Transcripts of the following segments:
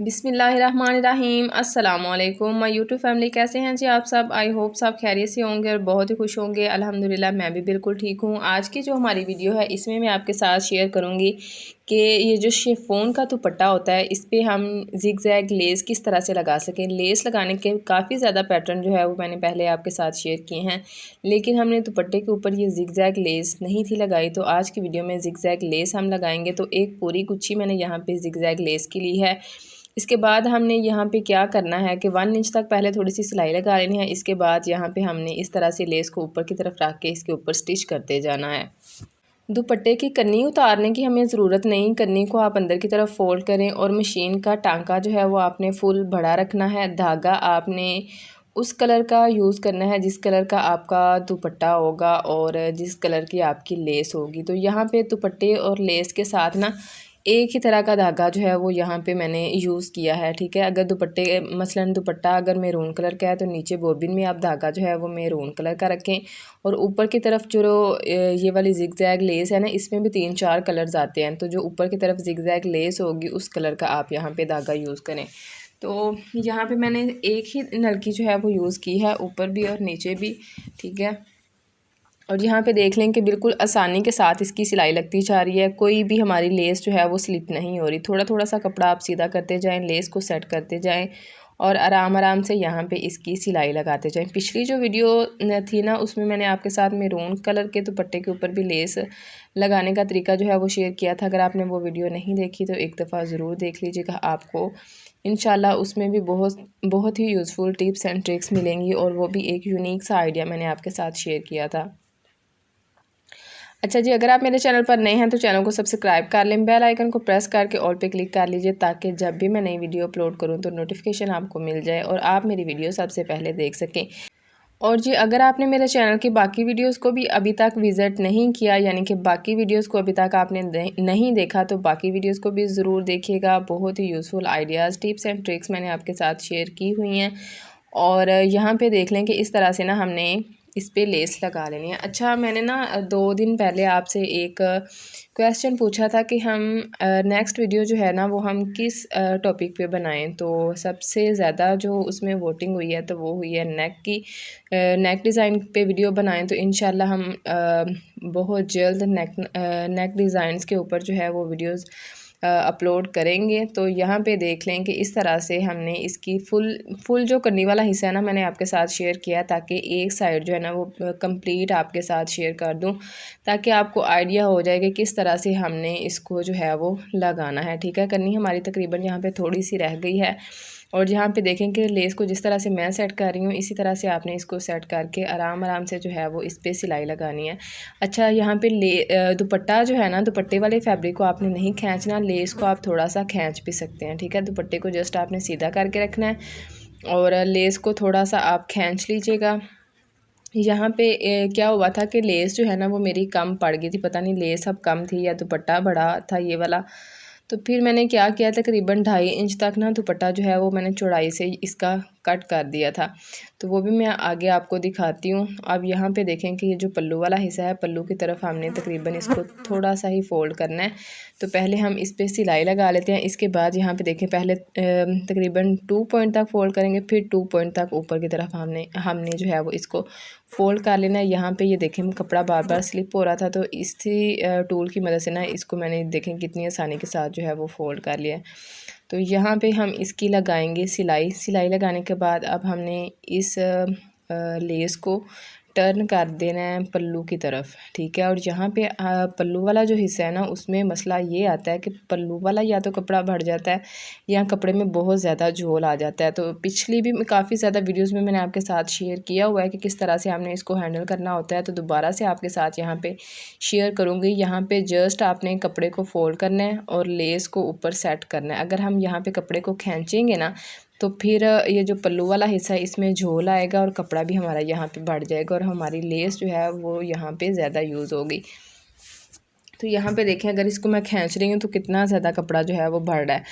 बिस्मिल्लाहिर्रहमानिर्रहीम अस्सलाम वालेकुम माय यूट्यूब फैमिली। कैसे हैं जी आप सब? आई होप सब खैरियत से होंगे और बहुत ही खुश होंगे। अल्हम्दुलिल्लाह मैं भी बिल्कुल ठीक हूँ। आज की जो हमारी वीडियो है इसमें मैं आपके साथ शेयर करूँगी कि ये जो शिफॉन का दुपट्टा होता है इस पर हम जिग जैग लेस किस तरह से लगा सकें। लेस लगाने के काफ़ी ज़्यादा पैटर्न जो है वो मैंने पहले आपके साथ शेयर किए हैं, लेकिन हमने दुपट्टे के ऊपर ये जिग जैग लेस नहीं थी लगाई। तो आज की वीडियो में जिग जैग लेस हम लगाएंगे। तो एक पूरी गुच्छी मैंने यहाँ पे जिग जैग लेस की ली है। इसके बाद हमने यहाँ पे क्या करना है कि 1 इंच तक पहले थोड़ी सी सिलाई लगा लेनी है। इसके बाद यहाँ पे हमने इस तरह से लेस को ऊपर की तरफ रख के इसके ऊपर स्टिच करते जाना है। दुपट्टे की कन्नी उतारने की हमें ज़रूरत नहीं, कन्नी को आप अंदर की तरफ फोल्ड करें और मशीन का टांका जो है वो आपने फुल बड़ा रखना है। धागा आपने उस कलर का यूज़ करना है जिस कलर का आपका दुपट्टा होगा और जिस कलर की आपकी लेस होगी। तो यहाँ पे दुपट्टे और लेस के साथ ना एक ही तरह का धागा जो है वो यहाँ पे मैंने यूज़ किया है, ठीक है। अगर दुपट्टे मसलन दुपट्टा अगर मैरून कलर का है तो नीचे बॉबिन में आप धागा जो है वो मैरून कलर का रखें और ऊपर की तरफ जो ये वाली जिग जैग लेस है ना इसमें भी 3-4 कलर्स आते हैं। तो जो ऊपर की तरफ जिग जैग लेस होगी उस कलर का आप यहाँ पे धागा यूज़ करें। तो यहाँ पे मैंने एक ही नलकी जो है वो यूज़ की है, ऊपर भी और नीचे भी, ठीक है। और यहाँ पे देख लें कि बिल्कुल आसानी के साथ इसकी सिलाई लगती जा रही है, कोई भी हमारी लेस जो है वो स्लिप नहीं हो रही। थोड़ा थोड़ा सा कपड़ा आप सीधा करते जाएं, लेस को सेट करते जाएं और आराम आराम से यहाँ पे इसकी सिलाई लगाते जाएं। पिछली जो वीडियो थी ना उसमें मैंने आपके साथ मैरून कलर के दुपट्टे के ऊपर भी लेस लगाने का तरीका जो है वो शेयर किया था। अगर आपने वो वीडियो नहीं देखी तो एक दफ़ा ज़रूर देख लीजिएगा, आपको इंशाल्लाह उसमें भी बहुत ही यूज़फुल टिप्स एंड ट्रिक्स मिलेंगी और वो भी एक यूनिक सा आइडिया मैंने आपके साथ शेयर किया था। अच्छा जी, अगर आप मेरे चैनल पर नए हैं तो चैनल को सब्सक्राइब कर लें, बेल आइकन को प्रेस करके ऑल पे क्लिक कर लीजिए ताकि जब भी मैं नई वीडियो अपलोड करूं तो नोटिफिकेशन आपको मिल जाए और आप मेरी वीडियो सबसे पहले देख सकें। और जी, अगर आपने मेरे चैनल की बाकी वीडियोस को भी अभी तक विज़िट नहीं किया, यानी कि बाकी वीडियोस को अभी तक आपने नहीं देखा, तो बाकी वीडियोस को भी ज़रूर देखिएगा। बहुत ही useful ideas, tips and tricks मैंने आपके साथ शेयर की हुई हैं। और यहाँ पे देख लें कि इस तरह से ना हमने इस पे लेस लगा लेनी है। अच्छा, मैंने ना 2 दिन पहले आपसे एक क्वेश्चन पूछा था कि हम नेक्स्ट वीडियो जो है ना वो हम किस टॉपिक पे बनाएं। तो सबसे ज़्यादा जो उसमें वोटिंग हुई है तो वो हुई है नेक की, नेक डिज़ाइन पे वीडियो बनाएं। तो इंशाल्लाह हम बहुत जल्द नेक डिज़ाइंस के ऊपर जो है वो वीडियोज़ अपलोड करेंगे। तो यहाँ पे देख लें कि इस तरह से हमने इसकी फुल जो करने वाला हिस्सा है ना मैंने आपके साथ शेयर किया ताकि एक साइड जो है ना वो कंप्लीट आपके साथ शेयर कर दूँ ताकि आपको आइडिया हो जाए कि किस तरह से हमने इसको जो है वो लगाना है, ठीक है। करनी हमारी तकरीबन यहाँ पे थोड़ी सी रह गई है और यहाँ पे देखें कि लेस को जिस तरह से मैं सेट कर रही हूँ इसी तरह से आपने इसको सेट करके आराम आराम से जो है वो इस पर सिलाई लगानी है। अच्छा, यहाँ पे दुपट्टा जो है ना, दुपट्टे वाले फैब्रिक को आपने नहीं खींचना, लेस को आप थोड़ा सा खींच भी सकते हैं, ठीक है। दुपट्टे को जस्ट आपने सीधा करके रखना है और लेस को थोड़ा सा आप खींच लीजिएगा। यहाँ पे क्या हुआ था कि लेस जो है ना वो मेरी कम पड़ गई थी, पता नहीं लेस अब कम थी या दुपट्टा बड़ा था ये वाला। तो फिर मैंने क्या किया, तकरीबन 2.5 इंच तक ना दुपट्टा जो है वो मैंने चौड़ाई से इसका कट कर दिया था। तो वो भी मैं आगे आपको दिखाती हूँ। अब यहाँ पे देखें कि ये जो पल्लू वाला हिस्सा है, पल्लू की तरफ हमने तकरीबन इसको थोड़ा सा ही फोल्ड करना है। तो पहले हम इस पर सिलाई लगा लेते हैं। इसके बाद यहाँ पे देखें पहले तकरीबन 2 पॉइंट तक फोल्ड करेंगे, फिर 2 पॉइंट तक ऊपर की तरफ हमने जो है वो इसको फोल्ड कर लेना है। यहाँ पे ये देखें कपड़ा बार बार स्लिप हो रहा था तो इसी टूल की मदद से ना इसको मैंने देखें कितनी आसानी के साथ जो है वो फोल्ड कर लिया है। तो यहाँ पे हम इसकी लगाएंगे सिलाई लगाने के बाद अब हमने इस लेस को टर्न कर देना है पल्लू की तरफ, ठीक है। और यहाँ पे पल्लू वाला जो हिस्सा है ना उसमें मसला ये आता है कि पल्लू वाला या तो कपड़ा भर जाता है या कपड़े में बहुत ज़्यादा झोल आ जाता है। तो पिछली भी काफ़ी ज़्यादा वीडियोस में मैंने आपके साथ शेयर किया हुआ है कि किस तरह से हमने इसको हैंडल करना होता है। तो दोबारा से आपके साथ यहाँ पे शेयर करूँगी। यहाँ पे जस्ट आपने कपड़े को फोल्ड करना है और लेस को ऊपर सेट करना है। अगर हम यहाँ पे कपड़े को खींचेंगे ना तो फिर ये जो पल्लू वाला हिस्सा है इसमें झोल आएगा और कपड़ा भी हमारा यहाँ पे बढ़ जाएगा और हमारी लेस जो है वो यहाँ पे ज़्यादा यूज़ होगी। तो यहाँ पे देखें अगर इसको मैं खींच रही हूँ तो कितना ज़्यादा कपड़ा जो है वो बढ़ रहा है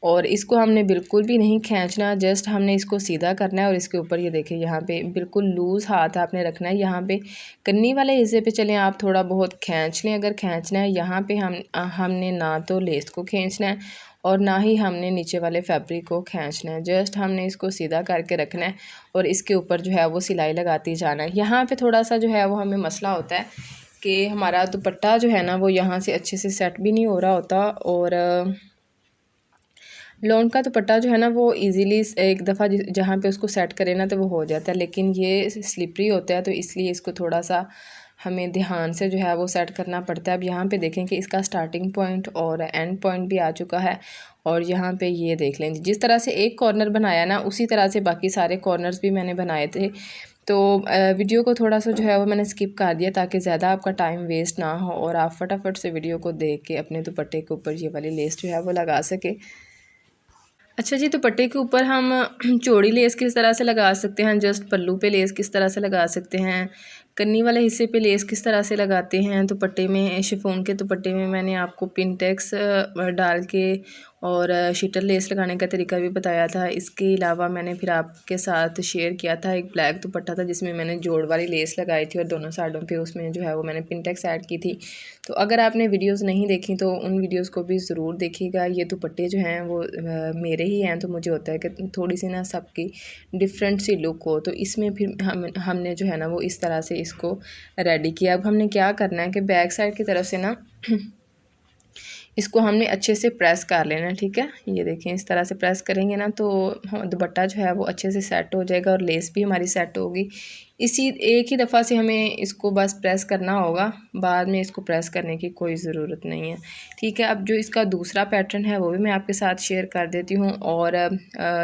और इसको हमने बिल्कुल भी नहीं खींचना, जस्ट हमने इसको सीधा करना है। और इसके ऊपर ये देखें यहाँ पे बिल्कुल लूज़ हाथ आपने रखना है। यहाँ पे कन्नी वाले हिस्से पे चलें आप थोड़ा बहुत खींच लें अगर खींचना है। यहाँ पे हमने ना तो लेस को खींचना है और ना ही हमने नीचे वाले फैब्रिक को खींचना है। जस्ट हमने इसको सीधा करके रखना है और इसके ऊपर जो है वो सिलाई लगाती जाना है। यहाँ पे थोड़ा सा जो है वो हमें मसला होता है कि हमारा दुपट्टा जो है ना वो यहाँ से अच्छे से सेट भी नहीं हो रहा होता, और लॉन का दुपट्टा जो है ना वो इजीली एक दफ़ा जहाँ पे उसको सेट करें ना तो वो हो जाता है, लेकिन ये स्लिपरी होता है तो इसलिए इसको थोड़ा सा हमें ध्यान से जो है वो सेट करना पड़ता है। अब यहाँ पे देखें कि इसका स्टार्टिंग पॉइंट और एंड पॉइंट भी आ चुका है, और यहाँ पे ये देख लें जिस तरह से एक कॉर्नर बनाया ना उसी तरह से बाकी सारे कॉर्नर्स भी मैंने बनाए थे। तो वीडियो को थोड़ा सा जो है वो मैंने स्किप कर दिया ताकि ज़्यादा आपका टाइम वेस्ट ना हो और आप फटाफट से वीडियो को देख के अपने दुपट्टे के ऊपर ये वाली लेस जो है वो लगा सके। अच्छा जी, दुपट्टे के ऊपर हम चौड़ी लेस किस तरह से लगा सकते हैं, जस्ट पल्लू पे लेस किस तरह से लगा सकते हैं, कन्नी वाले हिस्से पे लेस किस तरह से लगाते हैं दुपट्टे में, शिफॉन के दुपट्टे में मैंने आपको पिनटेक्स डाल के और शीटर लेस लगाने का तरीका भी बताया था। इसके अलावा मैंने फिर आपके साथ शेयर किया था एक ब्लैक दुपट्टा था जिसमें मैंने जोड़ वाली लेस लगाई थी और दोनों साइडों पे उसमें जो है वो मैंने पिनटेक्स ऐड की थी। तो अगर आपने वीडियोस नहीं देखी तो उन वीडियोस को भी ज़रूर देखिएगा। ये दुपट्टे जो हैं वो मेरे ही हैं, तो मुझे होता है कि थोड़ी सी ना सबकी डिफरेंट सी लुक हो, तो इसमें फिर हमने जो है ना वो इस तरह से इसको रेडी किया। अब हमने क्या करना है कि बैक साइड की तरफ से ना इसको हमने अच्छे से प्रेस कर लेना है, ठीक है। ये देखें इस तरह से प्रेस करेंगे ना तो दुपट्टा जो है वो अच्छे से सेट हो जाएगा और लेस भी हमारी सेट होगी। इसी एक ही दफ़ा से हमें इसको बस प्रेस करना होगा, बाद में इसको प्रेस करने की कोई ज़रूरत नहीं है, ठीक है। अब जो इसका दूसरा पैटर्न है वो भी मैं आपके साथ शेयर कर देती हूँ, और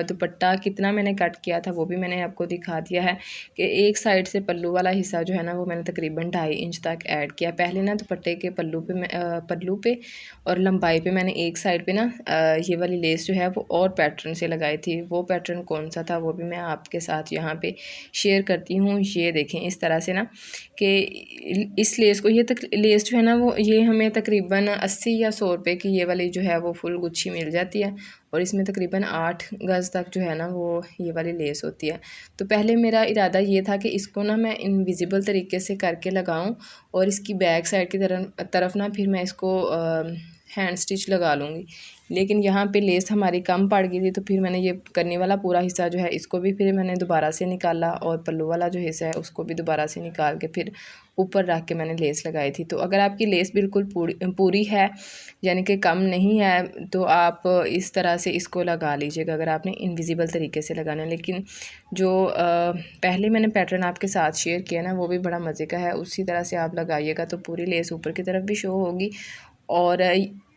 दुपट्टा कितना मैंने कट किया था वो भी मैंने आपको दिखा दिया है कि एक साइड से पल्लू वाला हिस्सा जो है ना वो मैंने तकरीबन 2.5 इंच तक ऐड किया। पहले ना दुपट्टे के पल्लू पे और लंबाई पे मैंने एक साइड पे ना ये वाली लेस जो है वो और पैटर्न से लगाई थी। वो पैटर्न कौन सा था वो भी मैं आपके साथ यहाँ पे शेयर करती हूँ। ये देखें इस तरह से ना कि इस लेस को लेस जो है ना वो ये हमें तकरीबन 80 या 100 रुपये की ये वाली जो है वो फुल गुच्छी मिल जाती है, और इसमें तकरीबन 8 गज़ तक जो है ना वो ये वाली लेस होती है। तो पहले मेरा इरादा ये था कि इसको ना मैं इनविजिबल तरीके से करके लगाऊं और इसकी बैक साइड की तरफ ना फिर मैं इसको हैंड स्टिच लगा लूँगी, लेकिन यहाँ पे लेस हमारी कम पड़ गई थी तो फिर मैंने ये करने वाला पूरा हिस्सा जो है इसको भी फिर मैंने दोबारा से निकाला और पल्लू वाला जो हिस्सा है उसको भी दोबारा से निकाल के फिर ऊपर रख के मैंने लेस लगाई थी। तो अगर आपकी लेस बिल्कुल पूरी है यानी कि कम नहीं है तो आप इस तरह से इसको लगा लीजिएगा अगर आपने इनविजिबल तरीके से लगाना है। लेकिन जो पहले मैंने पैटर्न आपके साथ शेयर किया ना वो भी बड़ा मज़े का है, उसी तरह से आप लगाइएगा तो पूरी लेस ऊपर की तरफ भी शो होगी। और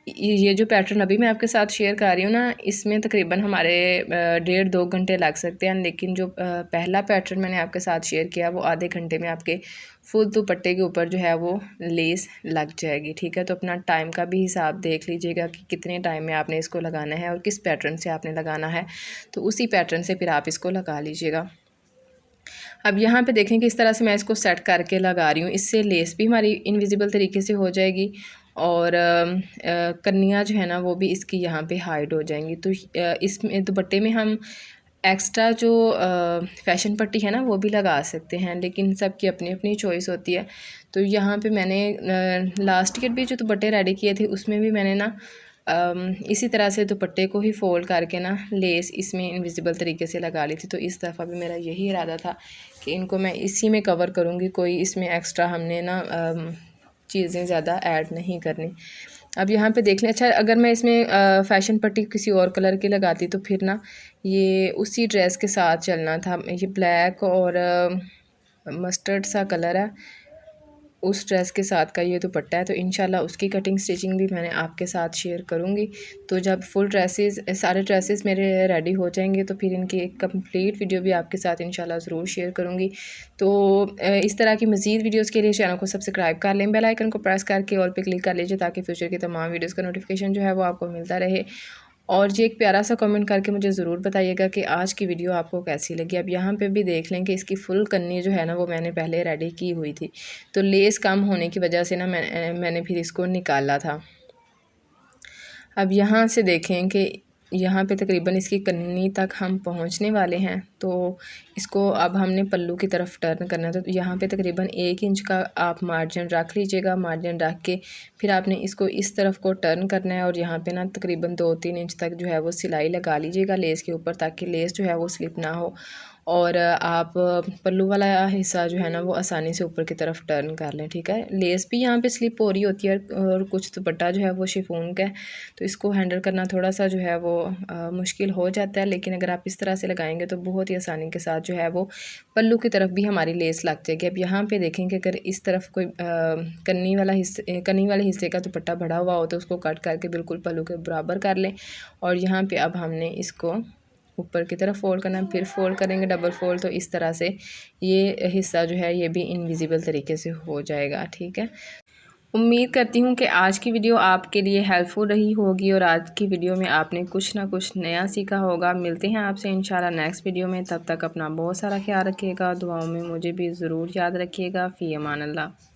ये जो पैटर्न अभी मैं आपके साथ शेयर कर रही हूँ ना इसमें तकरीबन हमारे 1.5-2 घंटे लग सकते हैं, लेकिन जो पहला पैटर्न मैंने आपके साथ शेयर किया वो आधे घंटे में आपके फुल दुपट्टे के ऊपर जो है वो लेस लग जाएगी, ठीक है। तो अपना टाइम का भी हिसाब देख लीजिएगा कि कितने टाइम में आपने इसको लगाना है और किस पैटर्न से आपने लगाना है, तो उसी पैटर्न से फिर आप इसको लगा लीजिएगा। अब यहाँ पे देखें कि इस तरह से मैं इसको सेट करके लगा रही हूँ, इससे लेस भी हमारी इनविजिबल तरीके से हो जाएगी और कन्नियाँ जो है ना वो भी इसकी यहाँ पे हाइड हो जाएंगी। तो इसमें दुपट्टे में हम एक्स्ट्रा जो फैशन पट्टी है ना वो भी लगा सकते हैं, लेकिन सबकी अपनी अपनी चॉइस होती है। तो यहाँ पे मैंने लास्ट ईयर भी जो दुपट्टे रेडी किए थे उसमें भी मैंने ना इसी तरह से दुपट्टे को ही फोल्ड करके ना लेस इसमें इनविजिबल तरीके से लगा ली थी। तो इस दफ़ा भी मेरा यही इरादा था कि इनको मैं इसी में कवर करूँगी, कोई इसमें एक्स्ट्रा हमने ना चीज़ें ज़्यादा ऐड नहीं करनी। अब यहाँ पे देख लें, अच्छा अगर मैं इसमें फ़ैशन पट्टी किसी और कलर की लगाती तो फिर ना ये उसी ड्रेस के साथ चलना था। ये ब्लैक और मस्टर्ड सा कलर है, उस ड्रेस के साथ का ये दुपट्टा है, तो इंशाल्लाह उसकी कटिंग स्टिचिंग भी मैंने आपके साथ शेयर करूँगी। तो जब फुल ड्रेसेस सारे ड्रेसेस मेरे रेडी हो जाएंगे तो फिर इनकी एक कंप्लीट वीडियो भी आपके साथ इंशाल्लाह ज़रूर शेयर करूँगी। तो इस तरह की मज़ीद वीडियोस के लिए चैनल को सब्सक्राइब कर लें, बेल आइकन को प्रेस करके ऑल पे क्लिक कर लीजिए ताकि फ्यूचर की तमाम वीडियोज़ का नोटिफिकेशन जो है वो आपको मिलता रहे। और ये एक प्यारा सा कमेंट करके मुझे ज़रूर बताइएगा कि आज की वीडियो आपको कैसी लगी। अब यहाँ पे भी देख लें कि इसकी फुल कन्नी जो है ना वो मैंने पहले रेडी की हुई थी, तो लेस कम होने की वजह से ना मैंने फिर इसको निकाला था। अब यहाँ से देखें कि यहाँ पे तकरीबन इसकी कन्नी तक हम पहुँचने वाले हैं। तो इसको अब हमने पल्लू की तरफ टर्न करना है। तो यहाँ पे तकरीबन 1 इंच का आप मार्जिन रख लीजिएगा। मार्जिन रख के फिर आपने इसको इस तरफ को टर्न करना है और यहाँ पे ना तकरीबन 2-3 इंच तक जो है वो सिलाई लगा लीजिएगा लेस के ऊपर, ताकि लेस जो है वो स्लिप ना हो और आप पल्लू वाला हिस्सा जो है ना वो आसानी से ऊपर की तरफ टर्न कर लें। ठीक है, लेस भी यहाँ पे स्लिप हो रही होती है और कुछ दुपट्टा जो है वो शिफॉन का है, तो इसको हैंडल करना थोड़ा सा जो है वो मुश्किल हो जाता है। लेकिन अगर आप इस तरह से लगाएंगे तो बहुत ही आसानी के साथ जो है वो पल्लू की तरफ भी हमारी लेस लग जाएगी। अब यहाँ पे देखें कि अगर इस तरफ कोई कन्नी वाले हिस्से का दुपट्टा बढ़ा हुआ हो तो उसको कट करके बिल्कुल पल्लू के बराबर कर लें। और यहाँ पे अब हमने इसको ऊपर की तरफ फोल्ड करना है, फिर फोल्ड करेंगे डबल फोल्ड, तो इस तरह से ये हिस्सा जो है ये भी इनविजिबल तरीके से हो जाएगा। ठीक है, उम्मीद करती हूँ कि आज की वीडियो आपके लिए हेल्पफुल रही होगी और आज की वीडियो में आपने कुछ ना कुछ नया सीखा होगा। मिलते हैं आपसे इंशाल्लाह नेक्स्ट वीडियो में, तब तक अपना बहुत सारा ख्याल रखिएगा। दुआओं में मुझे भी ज़रूर याद रखिएगा। फ़ी अमान अल्लाह।